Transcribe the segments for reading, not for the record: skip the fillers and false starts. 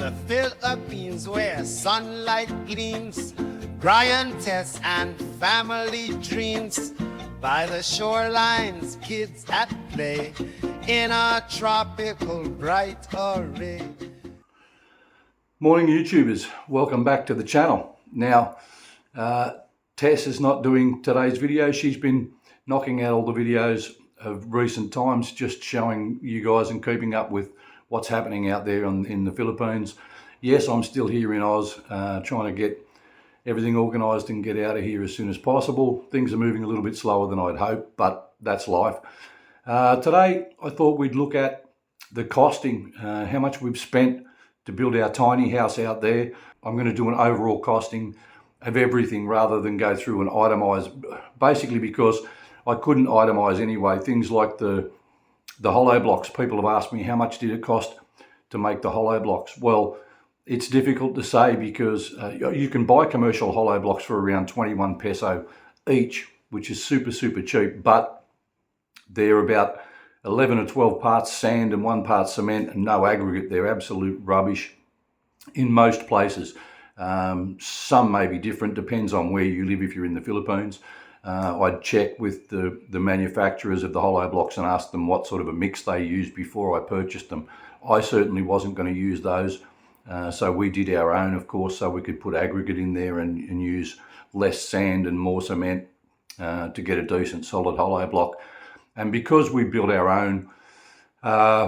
the Philippines where sunlight gleams, Brian, Tess, and family dreams. By the shorelines, kids at play in a tropical bright array. Morning YouTubers, welcome back to the channel. Now, Tess is not doing today's video. She's been knocking out all the videos of recent times, just showing you guys and keeping up with what's happening out there in the Philippines. Yes, I'm still here in Oz, trying to get everything organised and get out of here as soon as possible. Things are moving a little bit slower than I'd hoped, but that's life. Today, I thought we'd look at the costing, how much we've spent to build our tiny house out there. I'm going to do an overall costing of everything rather than go through and itemise, basically because I couldn't itemise anyway. Things like the hollow blocks. People have asked me how much did it cost to make the hollow blocks. Well, it's difficult to say because you can buy commercial hollow blocks for around 21 peso each, which is super cheap, but they're about 11 or 12 parts sand and 1 part cement and no aggregate. They're absolute rubbish in most places. Some may be different, depends on where you live if you're in the Philippines. I'd check with the manufacturers of the hollow blocks and ask them what sort of a mix they used before I purchased them. I certainly wasn't going to use those. So we did our own, of course, so we could put aggregate in there and use less sand and more cement to get a decent solid hollow block. And because we built our own,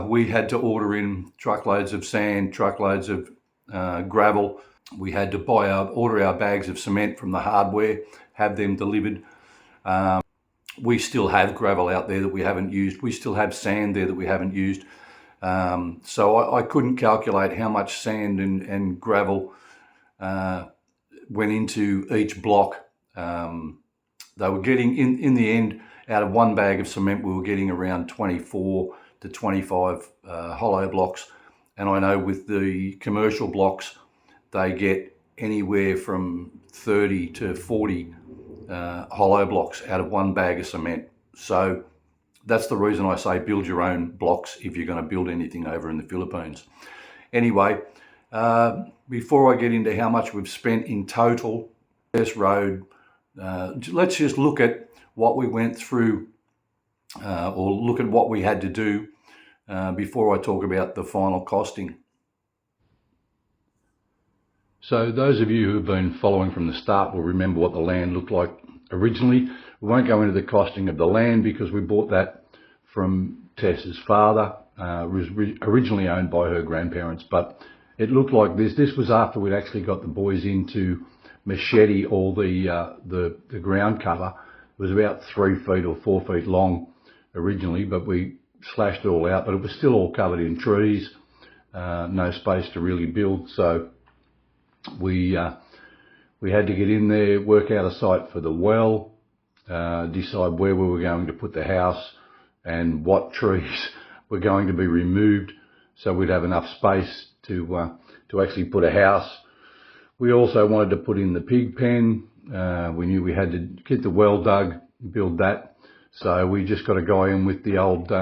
we had to order in truckloads of sand, truckloads of gravel. We had to order our bags of cement from the hardware, have them delivered. We still have gravel out there that we haven't used. We still have sand there that we haven't used. So I couldn't calculate how much sand and gravel went into each block. They were getting, in the end, out of 1 bag of cement, we were getting around 24 to 25 hollow blocks. And I know with the commercial blocks, they get anywhere from 30 to 40 hollow blocks out of 1 bag of cement. So that's the reason I say build your own blocks if you're going to build anything over in the Philippines. Anyway, before I get into how much we've spent in total, this road, let's just look at what we went through or look at what we had to do before I talk about the final costing. So those of you who've been following from the start will remember what the land looked like originally. We won't go into the costing of the land because we bought that from Tess's father. It was originally owned by her grandparents, but it looked like this. This was after we'd actually got the boys in to machete all the ground cover. It was about 3 feet or 4 feet long originally, but we slashed it all out. But it was still all covered in trees, no space to really build. So we had to get in there, work out a site for the well, decide where we were going to put the house and what trees were going to be removed so we'd have enough space to actually put a house. We also wanted to put in the pig pen. We knew we had to get the well dug, build that. So we just got a guy in with the old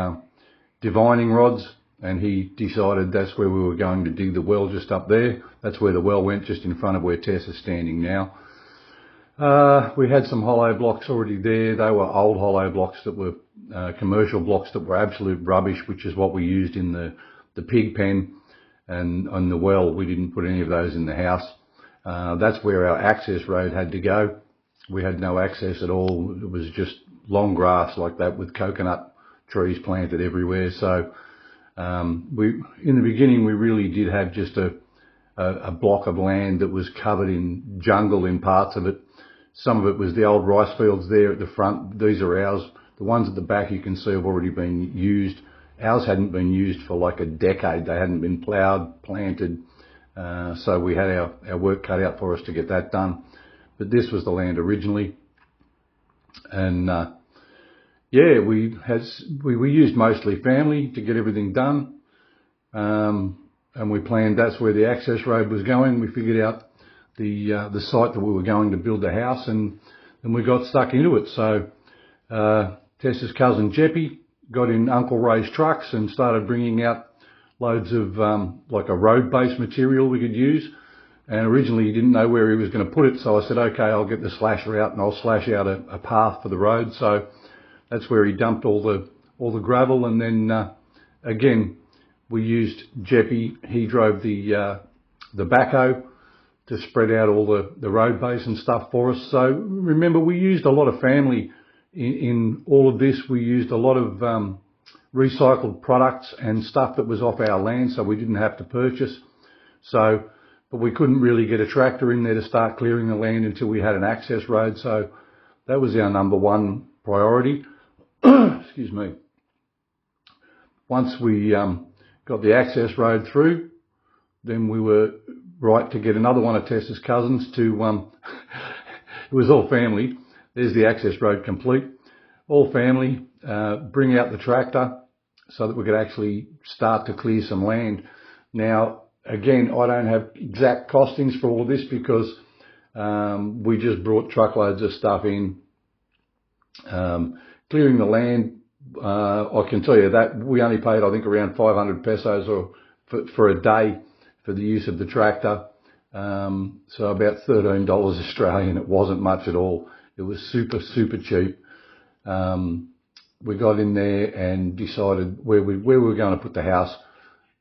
divining rods, and he decided that's where we were going to dig the well, just up there. That's where the well went, just in front of where Tess is standing now. We had some hollow blocks already there. They were old hollow blocks that were commercial blocks that were absolute rubbish, which is what we used in the pig pen and on the well. We didn't put any of those in the house. That's where our access road had to go. We had no access at all. It was just long grass like that with coconut trees planted everywhere. So in the beginning, we really did have just a block of land that was covered in jungle in parts of it. Some of it was the old rice fields there at the front. These are ours. The ones at the back you can see have already been used. Ours hadn't been used for like a decade. They hadn't been ploughed, planted. So we had our work cut out for us to get that done. But this was the land originally. And yeah, we used mostly family to get everything done. And we planned that's where the access road was going. We figured out the site that we were going to build the house, and we got stuck into it. So Tess's cousin Jeppy got in Uncle Ray's trucks and started bringing out loads of like a road-based material we could use. And originally he didn't know where he was going to put it, so I said, okay, I'll get the slasher out and I'll slash out a path for the road. So that's where he dumped all the gravel, and then again we used Jeppy. He drove the backhoe to spread out all the road base and stuff for us. So remember, we used a lot of family in all of this. We used a lot of recycled products and stuff that was off our land, so we didn't have to purchase. But we couldn't really get a tractor in there to start clearing the land until we had an access road. So that was our number one priority. Excuse me. Once we got the access road through, then we were right to get another one of Tessa's cousins to, it was all family. There's the access road complete. All family, bring out the tractor so that we could actually start to clear some land. Now, again, I don't have exact costings for all of this because we just brought truckloads of stuff in. Clearing the land, I can tell you that we only paid, I think, around 500 pesos for a day for the use of the tractor. So about $13 Australian. It wasn't much at all. It was super, super cheap. We got in there and decided where we were going to put the house,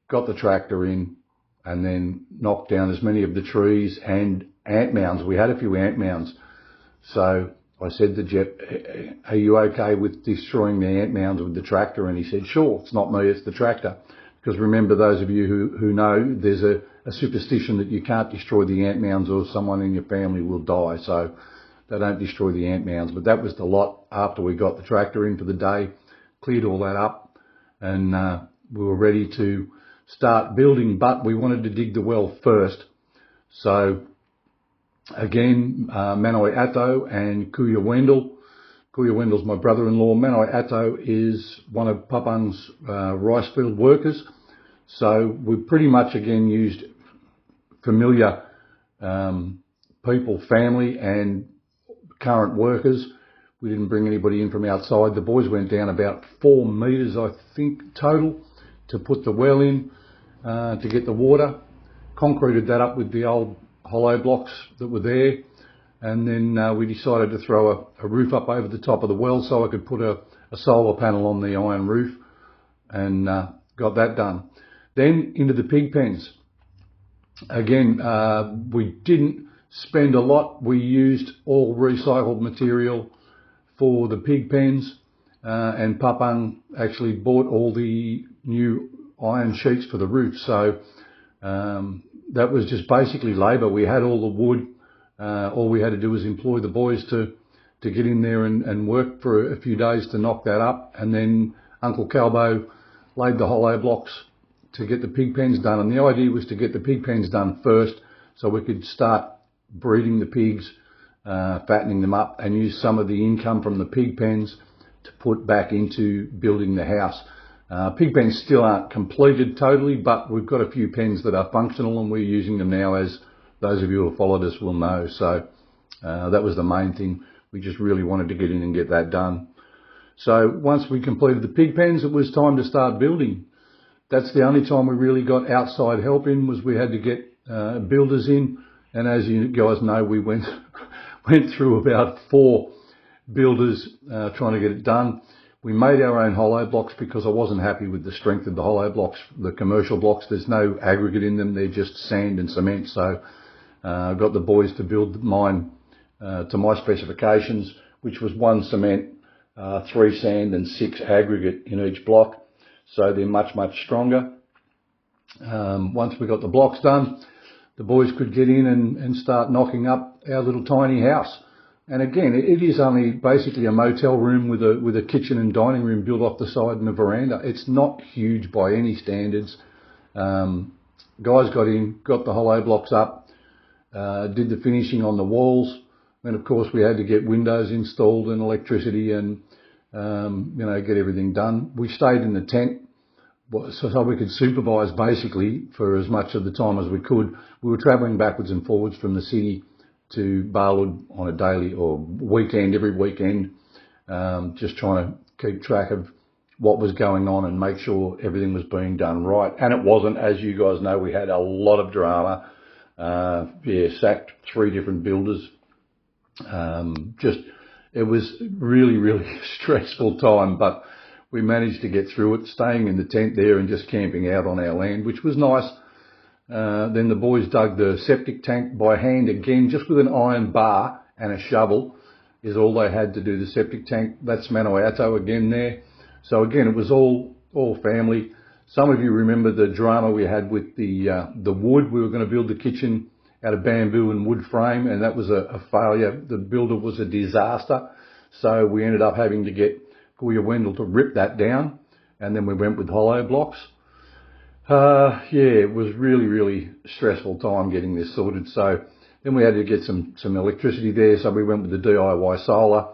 got the tractor in, and then knocked down as many of the trees and ant mounds. We had a few ant mounds. So I said to Jep, are you okay with destroying the ant mounds with the tractor? And he said, sure, it's not me, it's the tractor. Because remember, those of you who know, there's a superstition that you can't destroy the ant mounds or someone in your family will die. So they don't destroy the ant mounds. But that was the lot after we got the tractor in for the day, cleared all that up, and we were ready to start building, but we wanted to dig the well first. So again, Manoy Atto and Kuya Wendell. Kuya Wendell's my brother-in-law. Manoy Atto is one of Papang's rice field workers. So we pretty much again used familiar people, family and current workers. We didn't bring anybody in from outside. The boys went down about 4 metres, I think, total to put the well in, to get the water. Concreted that up with the old hollow blocks that were there. And then we decided to throw a roof up over the top of the well so I could put a solar panel on the iron roof, and got that done. Then into the pig pens. Again, we didn't spend a lot. We used all recycled material for the pig pens, and Papang actually bought all the new iron sheets for the roof. So that was just basically labour. We had all the wood. All we had to do was employ the boys to get in there and work for a few days to knock that up. And then Uncle Calbo laid the hollow blocks to get the pig pens done. And the idea was to get the pig pens done first so we could start breeding the pigs, fattening them up, and use some of the income from the pig pens to put back into building the house. Pig pens still aren't completed totally, but we've got a few pens that are functional and we're using them now, as those of you who have followed us will know. So that was the main thing. We just really wanted to get in and get that done. So once we completed the pig pens, it was time to start building. That's the only time we really got outside help in, was we had to get builders in. And as you guys know, we went through about 4 builders trying to get it done. We made our own hollow blocks because I wasn't happy with the strength of the hollow blocks, the commercial blocks. There's no aggregate in them. They're just sand and cement. So I got the boys to build mine to my specifications, which was 1 cement, 3 sand and 6 aggregate in each block. So they're much, much stronger. Once we got the blocks done, the boys could get in and start knocking up our little tiny house. And again, it is only basically a motel room with a kitchen and dining room built off the side and a veranda. It's not huge by any standards. Guys got in, got the hollow blocks up, did the finishing on the walls. And of course we had to get windows installed and electricity and, get everything done. We stayed in the tent so we could supervise basically for as much of the time as we could. We were travelling backwards and forwards from the city to Barwood on a daily or weekend, every weekend, just trying to keep track of what was going on and make sure everything was being done right. And it wasn't. As you guys know, we had a lot of drama. Sacked 3 different builders. It was really, really a stressful time, but we managed to get through it, staying in the tent there and just camping out on our land, which was nice. Then the boys dug the septic tank by hand again, just with an iron bar and a shovel is all they had to do the septic tank. That's mano a mano again there. So again, it was all family. Some of you remember the drama we had with the wood. We were going to build the kitchen out of bamboo and wood frame, and that was a failure. The builder was a disaster. So we ended up having to get Goya Wendell to rip that down, and then we went with hollow blocks. It was really, really stressful time getting this sorted. So then we had to get some electricity there. So we went with the DIY solar,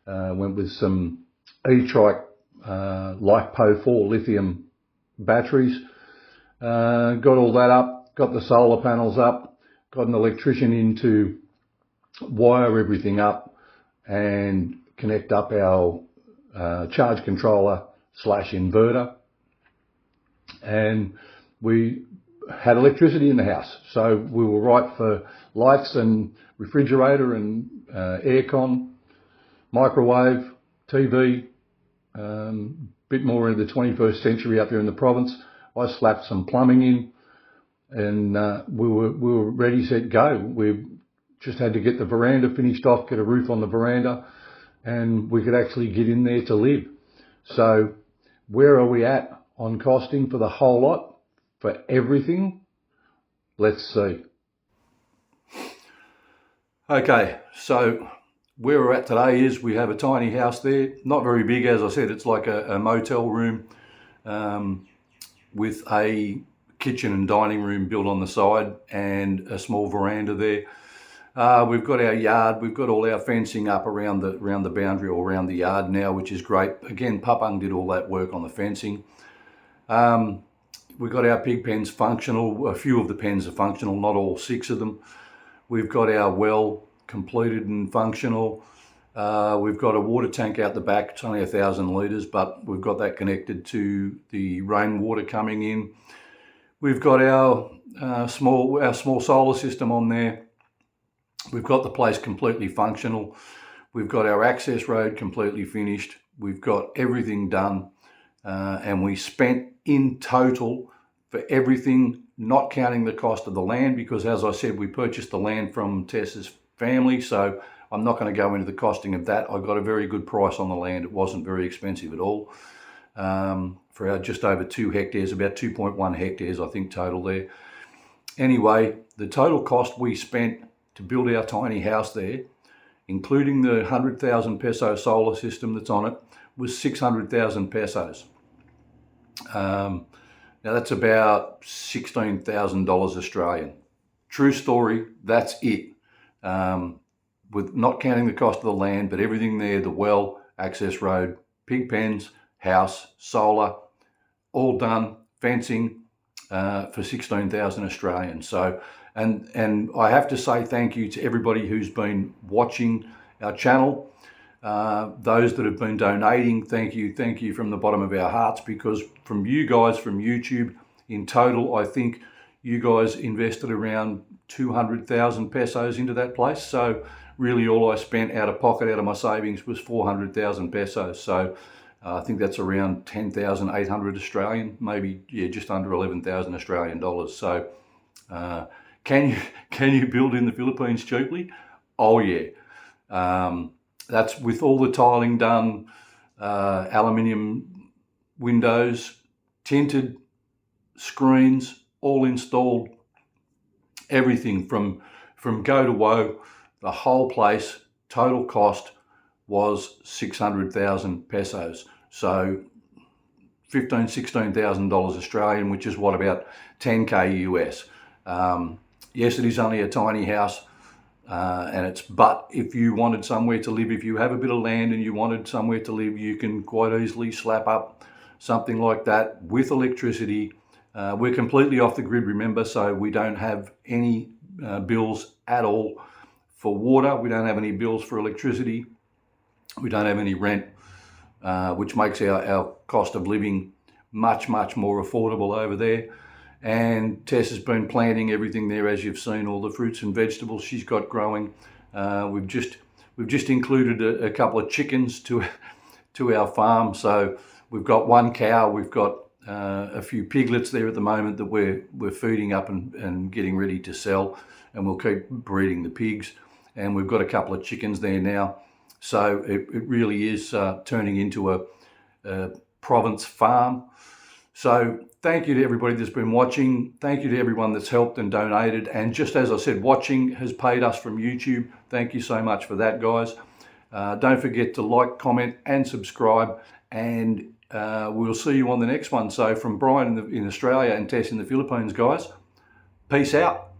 went with some E-Trike LiFePO4 lithium batteries, got all that up, got the solar panels up, got an electrician in to wire everything up and connect up our charge controller / inverter. And we had electricity in the house, so we were right for lights and refrigerator and aircon, microwave, TV, bit more into the 21st century up there in the province. I slapped some plumbing in, and we were ready, set, go. We just had to get the veranda finished off, get a roof on the veranda, and we could actually get in there to live. So where are we at on costing for the whole lot, for everything? Let's see. Okay, so where we're at today is we have a tiny house there, not very big, as I said. It's like a motel room with a kitchen and dining room built on the side and a small veranda there. We've got our yard, we've got all our fencing up around the boundary or around the yard now, which is great. Again, Papang did all that work on the fencing. We've got our pig pens functional. A few of the pens are functional, not all 6 of them. We've got our well completed and functional. We've got a water tank out the back. It's only 1,000 litres, but we've got that connected to the rainwater coming in. We've got our small solar system on there. We've got the place completely functional. We've got our access road completely finished. We've got everything done. And we spent in total for everything, not counting the cost of the land, because as I said, we purchased the land from Tess's family, so I'm not going to go into the costing of that. I got a very good price on the land. It wasn't very expensive at all. For our just over 2 hectares, about 2.1 hectares, I think, total there. Anyway, the total cost we spent to build our tiny house there, including the 100,000 peso solar system that's on it, was 600,000 pesos. Now that's about $16,000 Australian. True story, that's it. With not counting the cost of the land, but everything there, the well, access road, pig pens, house, solar, all done, fencing, for 16,000 Australian. So, and I have to say thank you to everybody who's been watching our channel. Those that have been donating, thank you from the bottom of our hearts, because from you guys, from YouTube, in total, I think you guys invested around 200,000 pesos into that place. So really all I spent out of pocket, out of my savings, was 400,000 pesos. So I think that's around 10,800 Australian, maybe, yeah, just under 11,000 Australian dollars. So can you build in the Philippines cheaply? Oh yeah. That's with all the tiling done, aluminium windows, tinted screens, all installed, everything from go to woe, the whole place, total cost was 600,000 pesos. So $16,000 Australian, which is what, about 10K US. Yes, it is only a tiny house. But if you wanted somewhere to live, if you have a bit of land and you wanted somewhere to live, you can quite easily slap up something like that with electricity. We're completely off the grid, remember, so we don't have any bills at all for water. We don't have any bills for electricity. We don't have any rent. which makes our cost of living much more affordable over there. And Tess has been planting everything there, as you've seen, all the fruits and vegetables she's got growing. We've just included a couple of chickens to our farm. So we've got one cow, we've got a few piglets there at the moment that we're feeding up and getting ready to sell, and we'll keep breeding the pigs. And we've got a couple of chickens there now. So it really is turning into a province farm. So thank you to everybody that's been watching. Thank you to everyone that's helped and donated. And just as I said, watching has paid us from YouTube. Thank you so much for that, guys. Don't forget to like, comment, and subscribe. And we'll see you on the next one. So from Brian in Australia and Tess in the Philippines, guys, peace out.